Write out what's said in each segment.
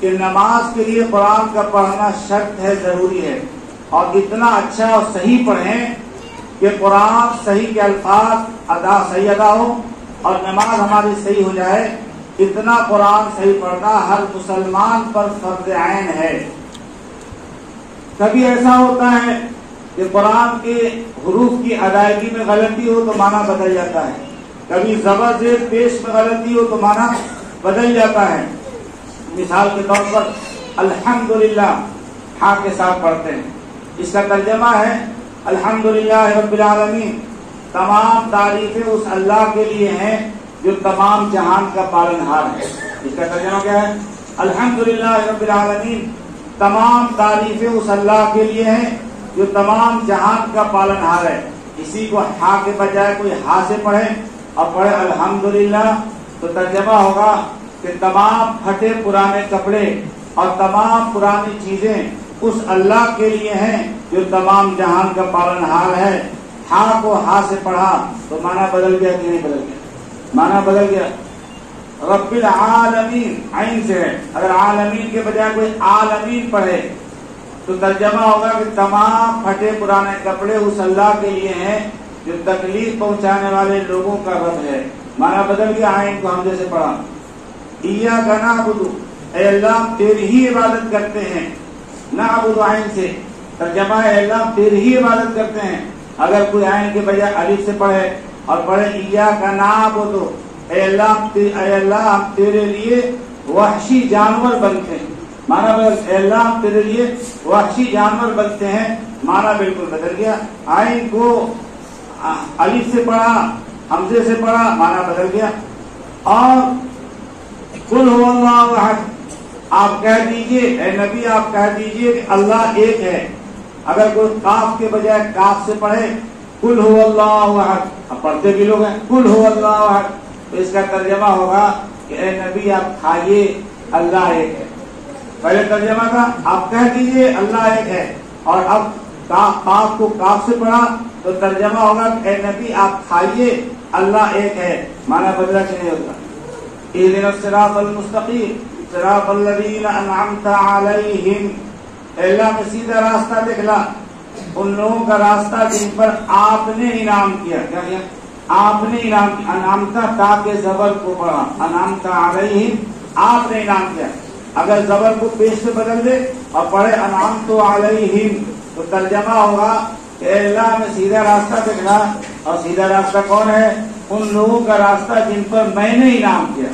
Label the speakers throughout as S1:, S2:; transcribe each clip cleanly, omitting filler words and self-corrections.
S1: کہ نماز کے لیے قرآن کا پڑھنا شرط ہے، ضروری ہے، اور اتنا اچھا اور صحیح پڑھیں کہ قرآن صحیح کے الفاظ صحیح ادا ہو اور نماز ہماری صحیح ہو جائے. اتنا قرآن صحیح پڑھنا ہر مسلمان پر فرض عین ہے. کبھی ایسا ہوتا ہے کہ قرآن کے حروف کی ادائیگی میں غلطی ہو تو معنی بدل جاتا ہے، کبھی زبر زیر پیش میں غلطی ہو تو معنی بدل جاتا ہے. مثال کے طور پر الحمدللہ ہاں کے ساتھ پڑھتے ہیں، اس کا ترجمہ ہے الحمدللہ رب العالمین، تمام تعریفیں اس اللہ کے لیے ہیں جو تمام جہان کا پالنہار ہے. اس کا ترجمہ کیا ہے؟ الحمدللہ رب العالمین، تمام تعریفیں اس اللہ کے لیے ہیں جو تمام جہان کا پالنہار ہے. اسی کو ہا کے بجائے کوئی ہا سے پڑھے اور پڑھے الحمدللہ تو ترجمہ ہوگا کہ تمام پھٹے پرانے کپڑے اور تمام پرانی چیزیں اس اللہ کے لیے ہیں جو تمام جہان کا پالنہار ہے. ہا کو ہا سے پڑھا تو معنی بدل گیا کہ نہیں بدل گیا؟ معنی بدل گیا. رب العالمین عین سے ہے، اگر عالمین کے بجائے کوئی عالمین پڑھے تو ترجمہ ہوگا کہ تمام پھٹے پرانے کپڑے اس اللہ کے لیے ہیں جو تکلیف پہنچانے والے لوگوں کا رب ہے. معنی بدل گیا. عین کو حمزے سے پڑھا. ایاک نعبد، اے اللہ تیری ہی عبادت کرتے ہیں. نعبد عین سے ترجمہ ہے اے اللہ تیری ہی عبادت کرتے ہیں. اگر کوئی عین کے بجائے الف سے پڑھے اور پڑھے ایاک نعبد، اے اللہ ہم تیرے لیے وحشی جانور بنتے ہیں. معنی بدل، اے اللہ ہم تیرے لیے وحشی جانور بنتے ہیں. معنی بالکل بدل گیا. عین کو الف سے پڑھا حمزے سے پڑھا معنی بدل گیا. اور قل هو اللہ احد، آپ کہہ دیجئے اے نبی آپ کہہ دیجئے کہ اللہ ایک ہے. اگر کوئی قاف کے بجائے کاف سے پڑھے قل هو اللہ احد، اب پڑھتے بھی لوگ ہیں قل هو اللہ احد، تو اس کا ترجمہ ہوگا کہ اے نبی آپ کھائیے اللہ ایک ہے. پہلے ترجمہ تھا آپ کہہ دیجئے اللہ ایک ہے، اور اب کاف کو کاف سے پڑھا تو ترجمہ ہوگا کہ اے نبی آپ کھائیے اللہ ایک ہے. معنی بدلا کہ نہیں ہوتا. اهدنا الصراط المستقیم صراط الذین انعمت علیہم، اے اللہ میں سیدھا راستہ دکھلا ان لوگوں کا راستہ جن پر آپ نے انعام کیا. کیا کیا؟ آپ نے انعام کیا. انعامتا تاکہ زبر کو پڑھا، انعامتا علیہم آپ نے انعام کیا. اگر زبر کو پیش سے بدل دے اور پڑھے انعامتو علیہم تو ترجمہ ہوگا کہ اے اللہ میں سیدھا راستہ دکھلا. اور سیدھا راستہ کون ہے؟ ان لوگوں کا راستہ جن پر میں نے انعام کیا.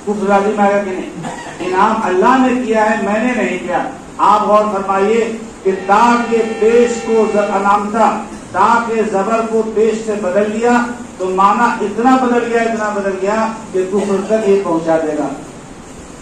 S1: کچھ لازم آئے گا کہ نہیں؟ انعام اللہ نے کیا ہے، میں نے نہیں کیا. آپ غور فرمائیے کہ تاکہ پیش کو انعامتا تاکہ زبر کو پیش سے بدل دیا تو معنی اتنا بدل گیا کہ کفر تک یہ پہنچا دے گا.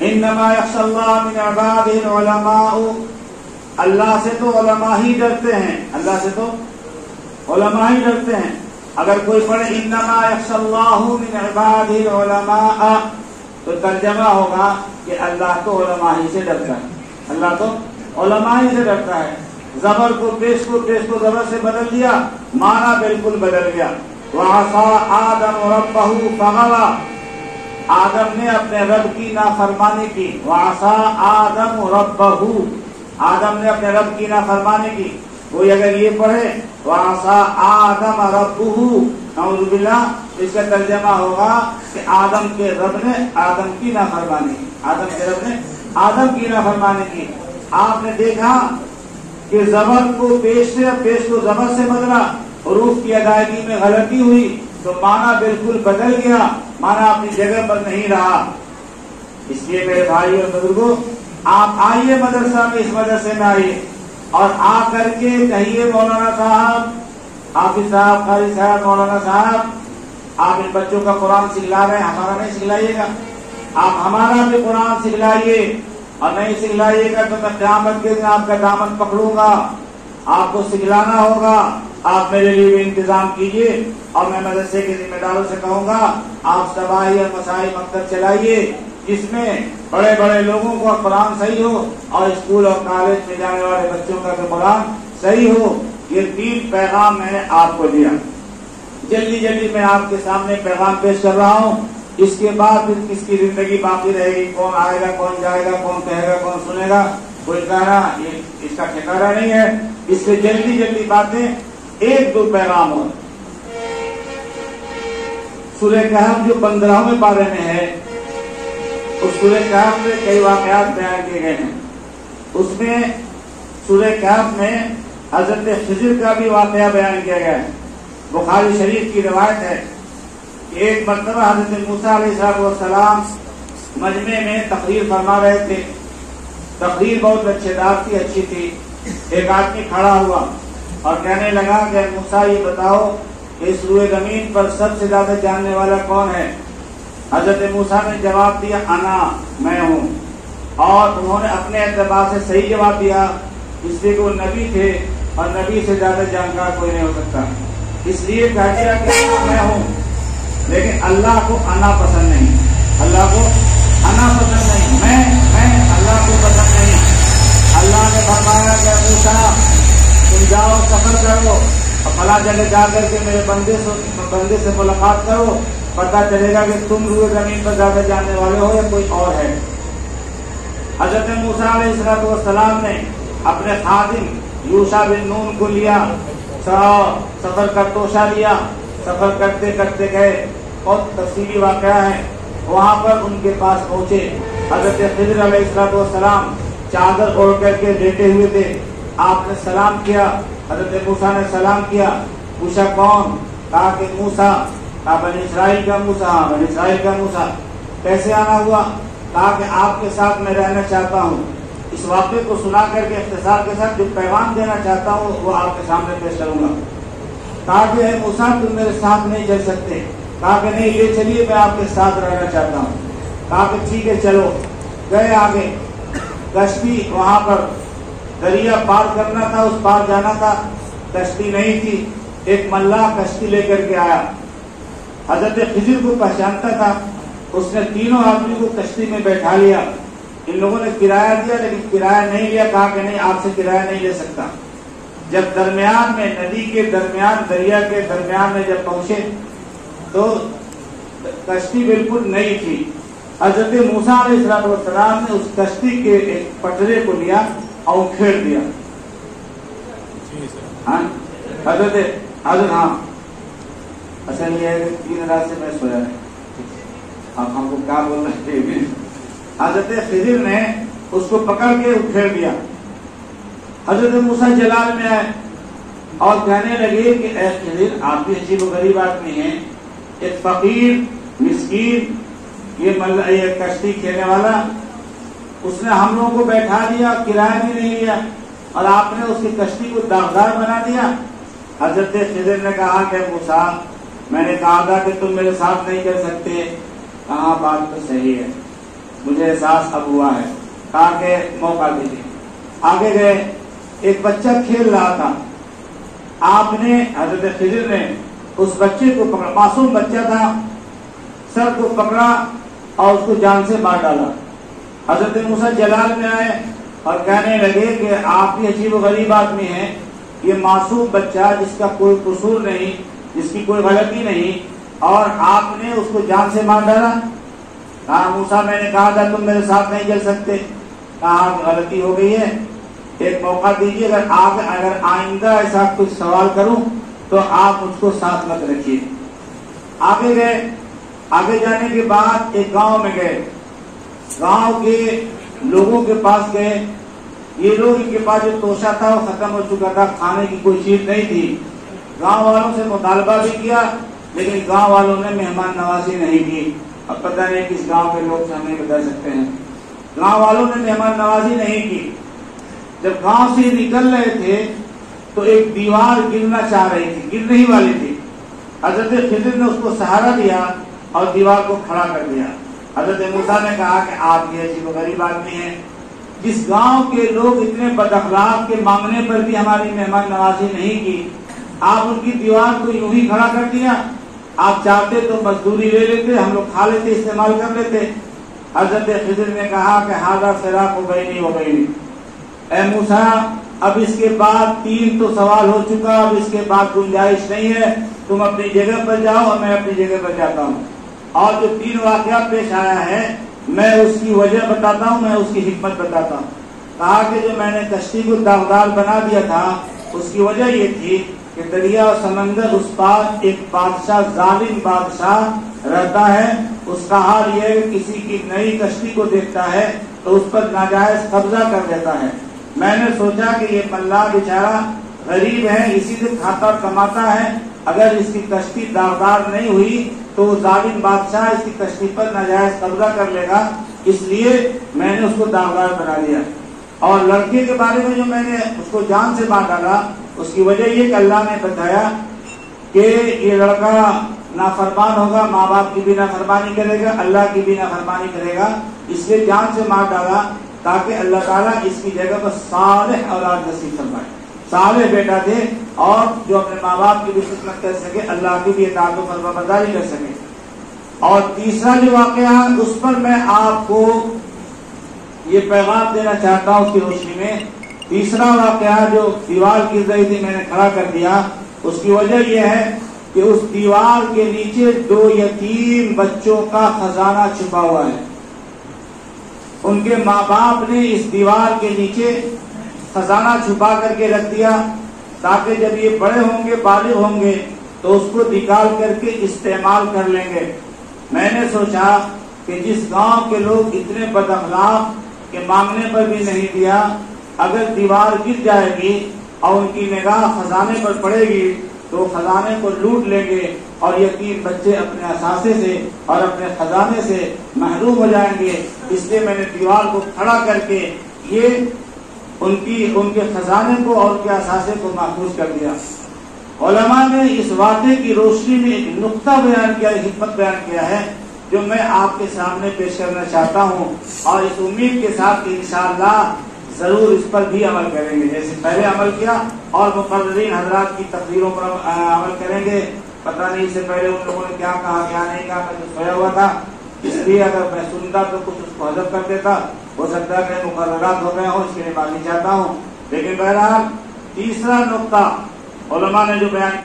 S1: انما یخشی اللہ من عبادہ العلماء، اللہ سے تو علماء ہی ڈرتے ہیں، اللہ سے تو علماء ہی ڈرتے ہیں. اگر کوئی پڑھے انما یخشی اللہ من عبادہ العلماء تو ترجمہ ہوگا کہ اللہ تو علماء ہی سے ڈرتا ہے، اللہ تو علماء ہی سے ڈرتا ہے. زبر کو پیش کو زبر سے بدل دیا، معنی بالکل بدل گیا. وعصى آدم ربہ فغوى، آدم نے اپنے رب کی نافرمانی کی. وعصى آدم ربہ، آدم نے اپنے رب کی نافرمانی کی. کوئی اگر یہ پڑھے وعصى آدم ربہ نعوذ باللہ، اس کا ترجمہ ہوگا کہ آدم کے رب نے آدم کی نافرمانی کی. آدم کے رب نے آدم کی نافرمانی کی. آپ نے دیکھا کہ زبر کو پیش سے پیش کو زبر سے بدلا، حروف کی ادائیگی میں غلطی ہوئی تو معنی بالکل بدل گیا، معنی اپنی جگہ پر نہیں رہا. اس لیے میرے بھائی اور بزرگوں، آپ آئیے مدرسہ میں، اس مدرسے میں آئیے اور آ کر کے کہیے مولانا صاحب، حافظ صاحب، قاری صاحب، مولانا صاحب آپ ان بچوں کا قرآن سکھلا رہے ہیں، ہمارا نہیں سکھلائیے گا. آپ ہمارا بھی قرآن سکھلائیے، اور نہیں سکھلائیے گا تو میں قیامت کے دن آپ کا دامن پکڑوں گا. آپ کو سکھلانا ہوگا، آپ میرے لیے بھی انتظام کیجیے. اور میں مدرسے کے ذمہ داروں سے کہوں گا آپ صباحی اور مسائی مکتب چلائیے جس میں بڑے بڑے لوگوں کا قرآن صحیح ہو اور اسکول اور کالج میں جانے والے بچوں کا بھی قرآن صحیح ہو. یہ 3 پیغام میں نے آپ کو دیا. جلدی میں آپ کے سامنے پیغام پیش کر رہا ہوں. اس کے بعد پھر کس کی زندگی باقی رہے گی، کون آئے گا، کون جائے گا، کون کہے گا، کون سنے گا، کوئی کہنا یہ اس کا ٹھکانا نہیں ہے۔ اس سے جلدی جلدی باتیں، ایک دو پیغام ہو۔ سورہ کہف جو 15ویں پارے میں ہے، اس سورہ کہف میں کئی واقعات بیان کیے گئے ہیں۔ اس میں سورہ کہف میں حضرت خضر کا بھی واقعہ بیان کیا گیا ہے۔ بخاری شریف کی روایت ہے کہ ایک مرتبہ حضرت موسیٰ علیہ السلام مجمع میں تقریر فرما رہے تھے۔ تقریر بہت اچھے دار تھی، اچھی تھی۔ ایک آدمی کھڑا ہوا اور کہنے لگا کہ موسیٰ یہ بتاؤ کہ اس روئے زمین پر سب سے زیادہ جاننے والا کون ہے؟ حضرت موسیٰ نے جواب دیا انا، میں ہوں۔ اور انہوں نے اپنے اعتبار سے صحیح جواب دیا، اس لیے کہ وہ نبی تھے اور نبی سے زیادہ جانکار کوئی نہیں ہو سکتا، اس لیے کہہ دیا کہ میں ہوں۔ لیکن اللہ کو انا پسند نہیں، اللہ کو انا پسند نہیں، میں اللہ کو پسند نہیں۔ اللہ نے فرمایا کہ موسیٰ تم جاؤ، سفر کرو اور فلاں جگہ جا کر کے میرے بندے سے ملاقات کرو، پتہ چلے گا کہ تم روئے زمین پر زیادہ جاننے والے ہو یا کوئی اور ہے۔ حضرت موسیٰ علیہ السلام نے اپنے خادم یوشع بن نون کو لیا، سفر کا توشہ لیا، سفر کرتے کرتے گئے، بہت تفصیلی واقعہ ہے۔ وہاں پر ان کے پاس پہنچے، حضرت خضر علیہ السلام چادر اوڑھ کر کے لیٹے ہوئے تھے۔ آپ نے سلام کیا، حضرت موسیٰ نے سلام کیا، پوچھا کون؟ کہا کہ موسیٰ۔ کہا بنی اسرائیل کا موسیٰ؟ ہاں بنی اسرائیل کا موسیٰ۔ کیسے آنا ہوا؟ کہا کہ آپ کے ساتھ میں رہنا چاہتا ہوں۔ اس واقعے کو سنا کر کے اختصار کے ساتھ جو پیغام دینا چاہتا ہوں وہ آپ کے سامنے پیش کروں گا۔ کہا کہ اے موسیٰ تم میرے ساتھ نہیں چل سکتے۔ کہا کہ نہیں لے چلیے، میں آپ کے ساتھ رہنا چاہتا ہوں۔ کہا کہ ٹھیک ہے چلو۔ گئے آگے، کشتی وہاں پر دریا پار کرنا تھا، اس پار جانا تھا، کشتی نہیں تھی۔ ایک ملاح کشتی لے کر کے آیا، حضرت خضر کو پہچانتا تھا، اس نے تینوں آدمی کو کشتی میں بیٹھا لیا۔ ان لوگوں نے کرایہ دیا لیکن کرایہ نہیں لیا، کہا کہ نہیں آپ سے کرایہ نہیں لے سکتا۔ جب درمیان میں ندی کے درمیان، دریا کے درمیان میں جب پہنچے تو کشتی بالکل نئی تھی۔ حضرت موسیٰ علیہ السلام نے اس کشتی کے ایک پٹرے کو لیا اور کھیڑ دیا۔ حضرت ہاں اصل یہ ہے کہ 3 رات سے میں سویا نہیں، اب ہم کو کیا بول رہے ہیں۔ حضرت خضر نے اس کو پکڑ کے اکھیڑ دیا۔ حضرت موسیٰ جلال میں آئے اور کہنے لگے کہ اے خضر آپ بھی عجیب و غریب آدمی ہیں، ایک فقیر مسکین یہ کشتی کھیلنے والا، اس نے ہم لوگوں کو بیٹھا دیا، کرایہ بھی نہیں لیا اور آپ نے اس کی کشتی کو داغدار بنا دیا۔ حضرت خضر نے کہا کہ موسیٰ میں نے کہا تھا کہ تم میرے ساتھ نہیں چل سکتے۔ کہا بات تو صحیح ہے، مجھے احساس اب ہوا ہے۔ کہا کہ موقع دیجیے۔ آگے گئے، ایک بچہ کھیل رہا تھا، آپ نے حضرت خضر نے اس بچے کو پکڑا، معصوم بچہ تھا، سر کو پکڑا اور اس کو جان سے مار ڈالا۔ حضرت موسیٰ جلال میں آئے اور کہنے لگے کہ آپ بھی عجیب و غریب آدمی ہیں، یہ معصوم بچہ جس کا کوئی قصور نہیں، جس کی کوئی غلطی نہیں، اور آپ نے اس کو جان سے مار ڈالا۔ کہا موسیٰ میں نے کہا تھا تم میرے ساتھ نہیں چل سکتے۔ کہا غلطی ہو گئی ہے، ایک موقع دیجیے، اگر آئندہ ایسا کچھ سوال کروں تو آپ مجھ کو ساتھ مت رکھیے۔ آگے گئے، آگے جانے کے بعد ایک گاؤں میں گئے، گاؤں کے لوگوں کے پاس گئے۔ یہ لوگ ان کے پاس جو توشہ تھا وہ ختم ہو چکا تھا، کھانے کی کوئی چیز نہیں تھی۔ گاؤں والوں سے مطالبہ بھی کیا لیکن گاؤں والوں نے مہمان نوازی نہیں کی۔ اب پتہ نہیں کس گاؤں کے لوگ سے ہم نہیں بتا سکتے ہیں، گاؤں والوں نے مہمان نوازی نہیں کی۔ جب گاؤں سے نکل رہے تھے تو ایک دیوار گرنا چاہ رہی تھی، گرنے ہی والی تھی۔ حضرت خضر نے اس کو سہارا دیا اور دیوار کو کھڑا کر دیا۔ حضرت موسیٰ نے کہا کہ آپ یہ عجیب و غریب آدمی ہیں، جس گاؤں کے لوگ اتنے بد اخلاق کے مانگنے پر بھی ہماری مہمان نوازی نہیں کی، آپ ان کی دیوار کو یوں ہی کھڑا کر دیا۔ آپ چاہتے تو مزدوری لے لیتے، ہم لوگ کھا لیتے، استعمال کر لیتے۔ حضرت خضر نے کہا کہ ھذا فراق بینی و بینک، اے موسیٰ اب اس کے بعد 3 تو سوال ہو چکا، اب اس کے بعد گنجائش نہیں ہے، تم اپنی جگہ پر جاؤ اور میں اپنی جگہ پر جاتا ہوں۔ اور جو 3 واقعات پیش آیا ہے میں اس کی وجہ بتاتا ہوں، میں اس کی حکمت بتاتا ہوں۔ کہا کہ جو میں نے کشتی کو داغدار بنا دیا تھا اس کی وجہ یہ تھی کہ دریا اور سمندر اس پار ایک بادشاہ، ظالم بادشاہ رہتا ہے۔ اس کا حال یہ ہے کہ کسی کی نئی کشتی کو دیکھتا ہے تو اس پر ناجائز قبضہ کر دیتا ہے۔ میں نے سوچا کہ یہ ملا بیچارہ غریب ہے، اسی سے کھاتا اور کماتا ہے، اگر اس کی کشتی داغدار نہیں ہوئی تو ظالم بادشاہ اس کی کشتی پر ناجائز قبضہ کر لے گا، اس لیے میں نے اس کو داغدار بنا دیا۔ اور لڑکے کے بارے میں جو میں نے اس کو جان سے مار ڈالا، اس کی وجہ یہ کہ اللہ نے بتایا کہ یہ لڑکا نافرمان ہوگا، ماں باپ کی بھی نافرمانی کرے گا، اللہ کی بھی نافرمانی کرے گا، اس لیے جان سے مار ڈالا تاکہ اللہ تعالیٰ اس کی جگہ پر صالح اولاد نصیب فرمائے، صالح بیٹا دے اور جو اپنے ماں باپ کی بھی خدمت کر سکے، اللہ کی بھی اطاعت و فرمانبرداری کر سکے۔ اور تیسرا جو واقعہ اس پر میں آپ کو یہ پیغام دینا چاہتا ہوں اس کی روشنی میں۔ تیسرا واقعہ جو دیوار گر رہی تھی میں نے کھڑا کر دیا، اس کی وجہ یہ ہے کہ اس دیوار کے نیچے 2 یتیم بچوں کا خزانہ چھپا ہوا ہے۔ ان کے ماں باپ نے اس دیوار کے نیچے خزانہ چھپا کر کے رکھ دیا تاکہ جب یہ بڑے ہوں گے، بالغ ہوں گے تو اس کو نکال کر کے استعمال کر لیں گے۔ میں نے سوچا کہ جس گاؤں کے لوگ اتنے بد اخلاق کہ مانگنے پر بھی نہیں دیا، اگر دیوار گر جائے گی اور ان کی نگاہ خزانے پر پڑے گی تو خزانے کو لوٹ لیں گے اور یتیم بچے اپنے اثاثے سے اور اپنے خزانے سے محروم ہو جائیں گے۔ اس لیے میں نے دیوار کو کھڑا کر کے یہ ان کے خزانے کو اور ان کے اثاثے کو محفوظ کر دیا۔ علماء نے اس واقعے کی روشنی میں ایک نقطہ بیان کیا، ایک حکمت بیان کیا ہے جو میں آپ کے سامنے پیش کرنا چاہتا ہوں، اور اس امید کے ساتھ کہ انشاءاللہ ضرور اس پر بھی عمل کریں گے، جیسے پہلے عمل کیا اور مقررین حضرات کی تقریروں پر عمل کریں گے۔ پتہ نہیں اس سے پہلے ان لوگوں نے کیا کہا کیا نہیں کہا، میں تو سویا ہوا تھا، اس لیے اگر میں سنتا تو کچھ اس کو حذف کر دیتا، ہو سکتا ہے کہ مقررات ہو گئے ہوں، اس کے لیے معافی چاہتا ہوں۔ لیکن بہرحال تیسرا نقطہ علماء نے جو بیان